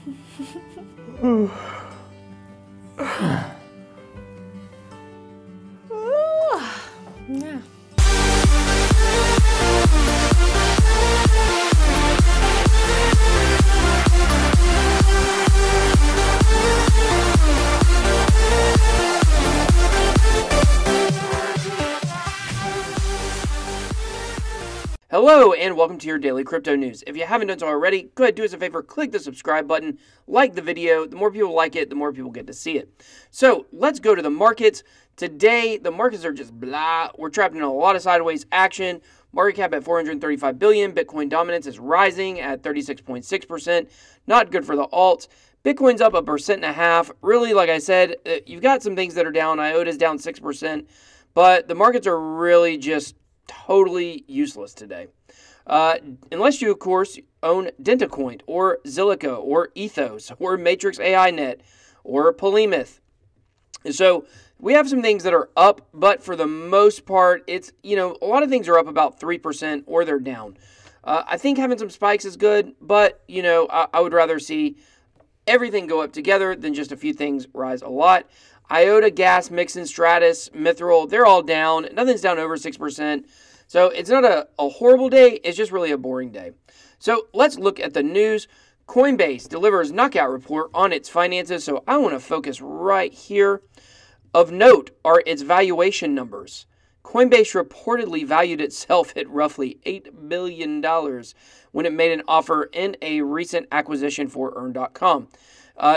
Yeah. Hello and welcome to your daily crypto news. If you haven't done so already, go ahead, do us a favor, click the subscribe button, like the video. The more people like it, the more people get to see it. So let's go to the markets. Today, the markets are just blah. We're trapped in a lot of sideways action. Market cap at 435 billion. Bitcoin dominance is rising at 36.6%. Not good for the alts. Bitcoin's up 1.5%. Really, like I said, you've got some things that are down. IOTA's down 6%, but the markets are really just totally useless today. Unless you, of course, own Dentacoin or Zilliqa or Ethos or Matrix AI Net or Polymath. So we have some things that are up, but for the most part, it's, a lot of things are up about 3% or they're down. I think having some spikes is good, but, I would rather see everything go up together than just a few things rise a lot. IOTA, Gas, Mixin, Stratus, Mithril, they're all down. Nothing's down over 6%. So it's not a horrible day. It's just really a boring day. So let's look at the news. Coinbase delivers knockout report on its finances. So I want to focus right here. Of note are its valuation numbers. Coinbase reportedly valued itself at roughly $8 billion when it made an offer in a recent acquisition for Earn.com.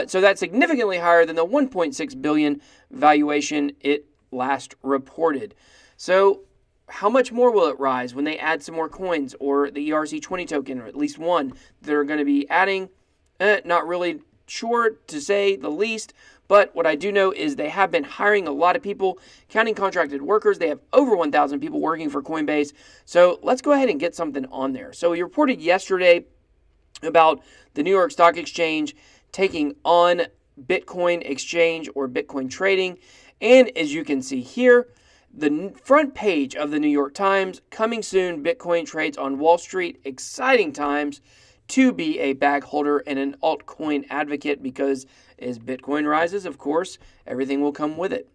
So that's significantly higher than the $1.6 billion valuation it last reported. So how much more will it rise when they add some more coins or the ERC20 token, or at least one they're going to be adding? Not really sure, to say the least. But what I do know is they have been hiring a lot of people, counting contracted workers. They have over 1,000 people working for Coinbase. So let's go ahead and get something on there. So we reported yesterday about the New York Stock Exchange taking on Bitcoin exchange or Bitcoin trading. And as you can see here, the front page of the New York Times, coming soon, Bitcoin trades on Wall Street. Exciting times to be a bag holder and an altcoin advocate, because as Bitcoin rises, of course, everything will come with it.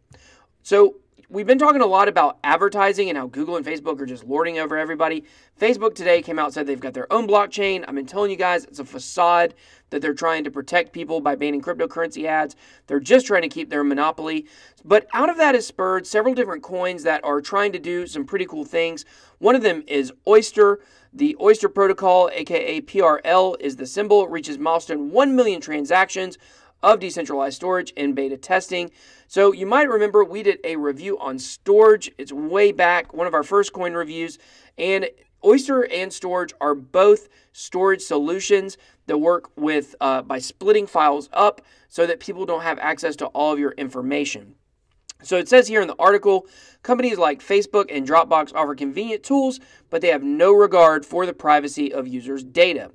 So we've been talking a lot about advertising and how Google and Facebook are just lording over everybody. Facebook today came out and said they've got their own blockchain. I've been telling you guys it's a facade that they're trying to protect people by banning cryptocurrency ads. They're just trying to keep their monopoly. But out of that has spurred several different coins that are trying to do some pretty cool things. One of them is Oyster. The Oyster protocol, aka PRL, is the symbol. It reaches milestone 1 million transactions of decentralized storage in beta testing. So you might remember we did a review on Storage. It's way back, one of our first coin reviews. And Oyster and Storage are both storage solutions that work with by splitting files up so that people don't have access to all of your information. So it says here in the article, companies like Facebook and Dropbox offer convenient tools, but they have no regard for the privacy of users' data.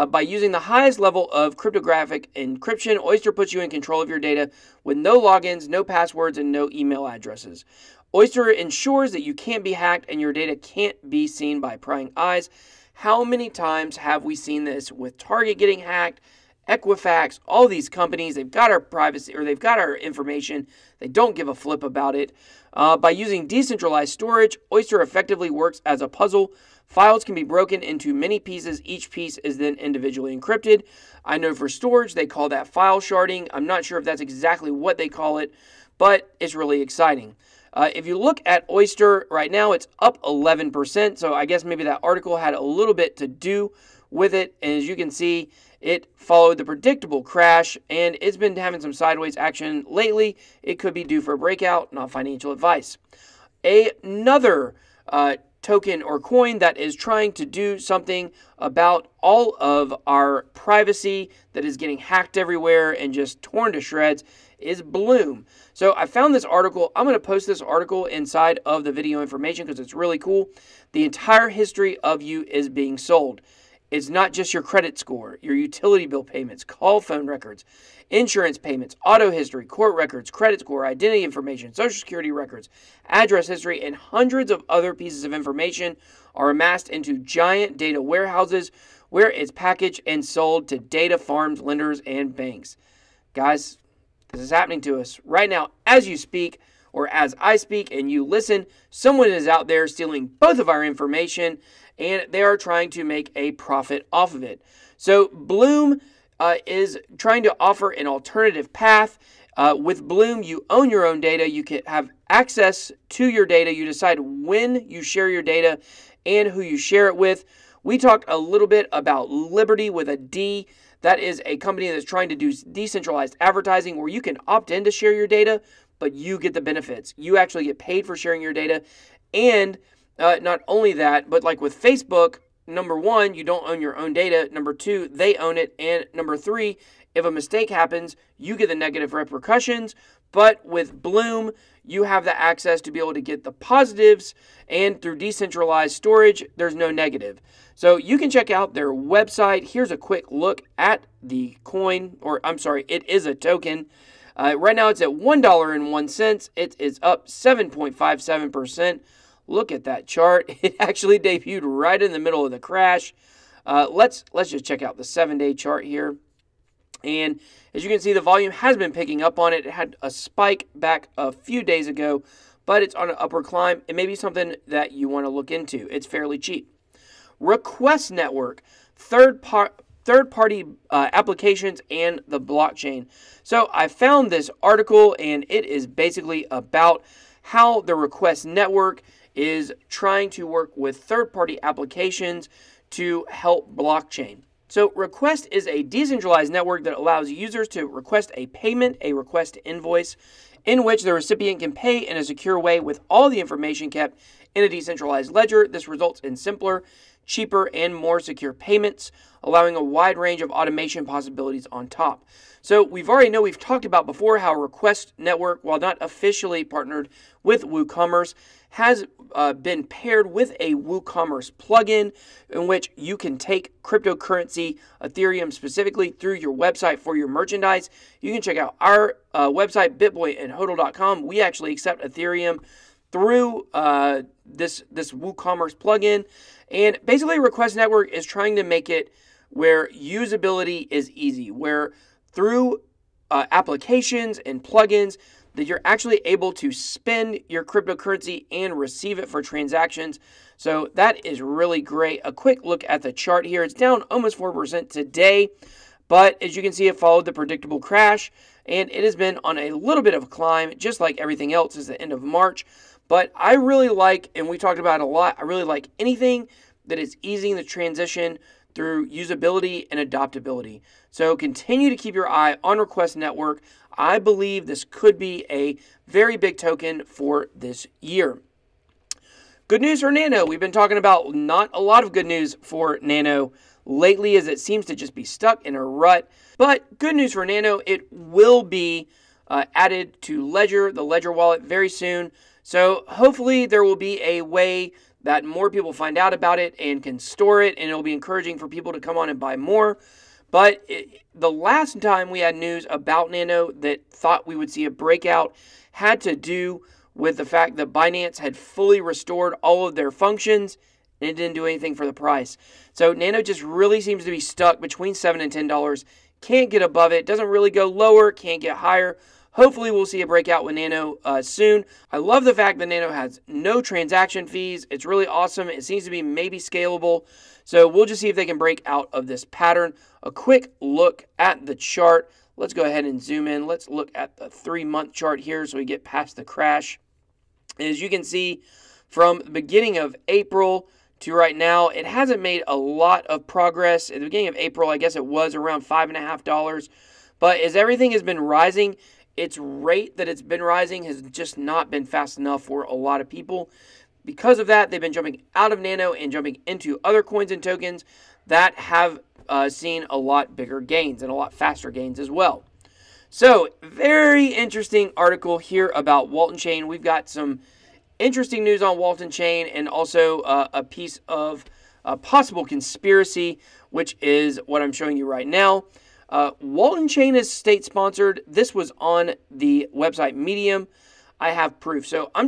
By using the highest level of cryptographic encryption, Oyster puts you in control of your data with no logins, no passwords, and no email addresses. Oyster ensures that you can't be hacked and your data can't be seen by prying eyes. How many times have we seen this with Target getting hacked, Equifax, all these companies? They've got our privacy, or they've got our information. They don't give a flip about it. By using decentralized storage, Oyster effectively works as a puzzle. Files can be broken into many pieces. Each piece is then individually encrypted. I know for storage, they call that file sharding. I'm not sure if that's exactly what they call it, but it's really exciting. If you look at Oyster right now, it's up 11%. So I guess maybe that article had a little bit to do with it. And as you can see, it followed the predictable crash, and it's been having some sideways action lately. It could be due for a breakout, not financial advice. Another token or coin that is trying to do something about all of our privacy that is getting hacked everywhere and just torn to shreds is Bloom. So I found this article. I'm going to post this article inside of the video information because it's really cool. The entire history of you is being sold. It's not just your credit score, your utility bill payments, call phone records, insurance payments, auto history, court records, credit score, identity information, social security records, address history, and hundreds of other pieces of information are amassed into giant data warehouses where it's packaged and sold to data farms, lenders, and banks. Guys, this is happening to us right now as you speak, or as I speak and you listen. Someone is out there stealing both of our information, and they are trying to make a profit off of it. So Bloom is trying to offer an alternative path. With Bloom, you own your own data. You can have access to your data. You decide when you share your data and who you share it with. We talked a little bit about Liberty with a D. That is a company that's trying to do decentralized advertising where you can opt in to share your data, but you get the benefits. You actually get paid for sharing your data. And not only that, but like with Facebook, number one, you don't own your own data. Number two, they own it. And number three, if a mistake happens, you get the negative repercussions. But with Bloom, you have the access to be able to get the positives, and through decentralized storage, there's no negative. So you can check out their website. Here's a quick look at the coin, or I'm sorry, it is a token. Right now it's at $1.01. It is up 7.57%. Look at that chart. It actually debuted right in the middle of the crash. Let's just check out the 7-day chart here. And as you can see, the volume has been picking up on it. It had a spike back a few days ago, but it's on an upward climb. It may be something that you want to look into. It's fairly cheap. Request Network, third-party applications and the blockchain. So I found this article, and it is basically about how the Request Network is trying to work with third-party applications to help blockchain. So Request is a decentralized network that allows users to request a payment, a request invoice, in which the recipient can pay in a secure way with all the information kept in a decentralized ledger. This results in simpler, cheaper, and more secure payments, allowing a wide range of automation possibilities on top. So we've talked about before how Request Network, while not officially partnered with WooCommerce, has been paired with a WooCommerce plugin in which you can take cryptocurrency, Ethereum specifically, through your website for your merchandise. You can check out our website, bitboyandhodl.com. We actually accept Ethereum through this WooCommerce plugin. And basically, Request Network is trying to make it where usability is easy, where through applications and plugins that you're actually able to spend your cryptocurrency and receive it for transactions. So that is really great. A quick look at the chart here. It's down almost 4% today, but as you can see, it followed the predictable crash, and it has been on a little bit of a climb, just like everything else since the end of March. But I really like, and we talked about it a lot, I really like anything that is easing the transition through usability and adoptability. So continue to keep your eye on Request Network. I believe this could be a very big token for this year. Good news for NANO. We've been talking about not a lot of good news for NANO lately, as it seems to just be stuck in a rut. But good news for NANO, it will be added to Ledger, the Ledger wallet, very soon. So hopefully there will be a way that more people find out about it and can store it, and it'll be encouraging for people to come on and buy more. But the last time we had news about NANO that thought we would see a breakout had to do with the fact that Binance had fully restored all of their functions, and it didn't do anything for the price. So NANO just really seems to be stuck between $7 and $10. Can't get above it, doesn't really go lower, can't get higher. Hopefully we'll see a breakout with NANO soon. I love the fact that NANO has no transaction fees. It's really awesome. It seems to be maybe scalable. So we'll just see if they can break out of this pattern. A quick look at the chart. Let's go ahead and zoom in. Let's look at the 3-month chart here so we get past the crash. As you can see, from the beginning of April to right now, it hasn't made a lot of progress. At the beginning of April, I guess it was around $5.50. But as everything has been rising, its rate that it's been rising has just not been fast enough for a lot of people. Because of that, they've been jumping out of NANO and jumping into other coins and tokens that have seen a lot bigger gains and a lot faster gains as well. So, very interesting article here about WaltonChain. We've got some interesting news on WaltonChain and also a piece of possible conspiracy, which is what I'm showing you right now. WaltonChain is state-sponsored. This was on the website Medium. I have proof. So I'm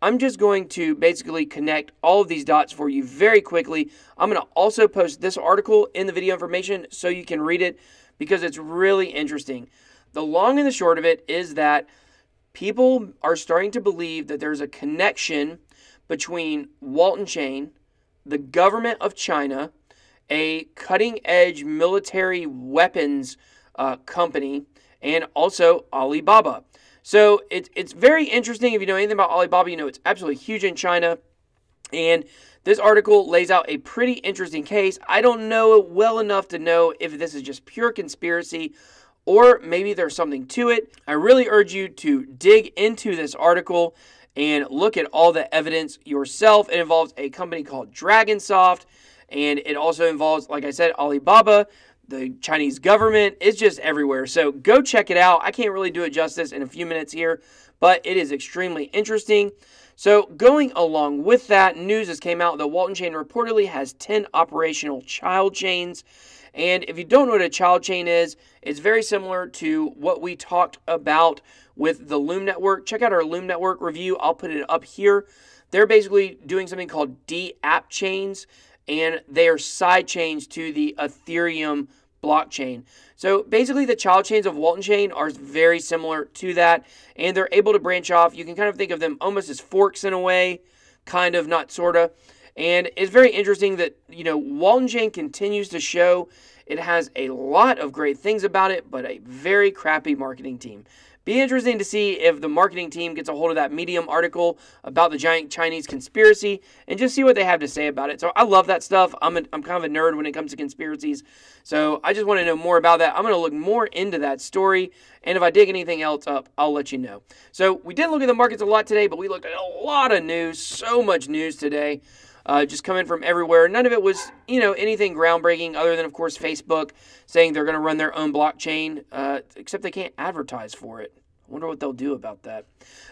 I'm just going to basically connect all of these dots for you very quickly. I'm going to also post this article in the video information so you can read it because it's really interesting. The long and the short of it is that people are starting to believe that there's a connection between WaltonChain, the government of China, a cutting-edge military weapons company, and also Alibaba. So it's very interesting. If you know anything about Alibaba, you know it's absolutely huge in China. And this article lays out a pretty interesting case. I don't know it well enough to know if this is just pure conspiracy or maybe there's something to it. I really urge you to dig into this article and look at all the evidence yourself. It involves a company called Dragonsoft, and it also involves, like I said, Alibaba, the Chinese government. It's just everywhere. So go check it out. I can't really do it justice in a few minutes here, but it is extremely interesting. So going along with that, news has came out that WaltonChain reportedly has 10 operational child chains. And if you don't know what a child chain is, it's very similar to what we talked about with the Loom Network. Check out our Loom Network review. I'll put it up here. They're basically doing something called D-app chains, and they are side chains to the Ethereum blockchain. So basically the child chains of WaltonChain are very similar to that, and they're able to branch off. You can kind of think of them almost as forks in a way, kind of, not sort of. And it's very interesting that, you know, WaltonChain continues to show it has a lot of great things about it, but a very crappy marketing team. Be interesting to see if the marketing team gets a hold of that Medium article about the giant Chinese conspiracy and just see what they have to say about it. So I love that stuff. I'm kind of a nerd when it comes to conspiracies. So I just want to know more about that. I'm going to look more into that story. And if I dig anything else up, I'll let you know. So we didn't look at the markets a lot today, but we looked at a lot of news. So much news today. Just coming from everywhere. None of it was, you know, anything groundbreaking other than, of course, Facebook saying they're going to run their own blockchain, except they can't advertise for it. I wonder what they'll do about that.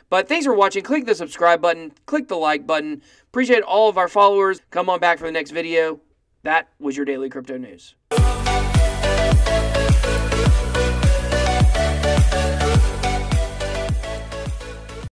But thanks for watching. Click the subscribe button. Click the like button. Appreciate all of our followers. Come on back for the next video. That was your Daily Crypto News.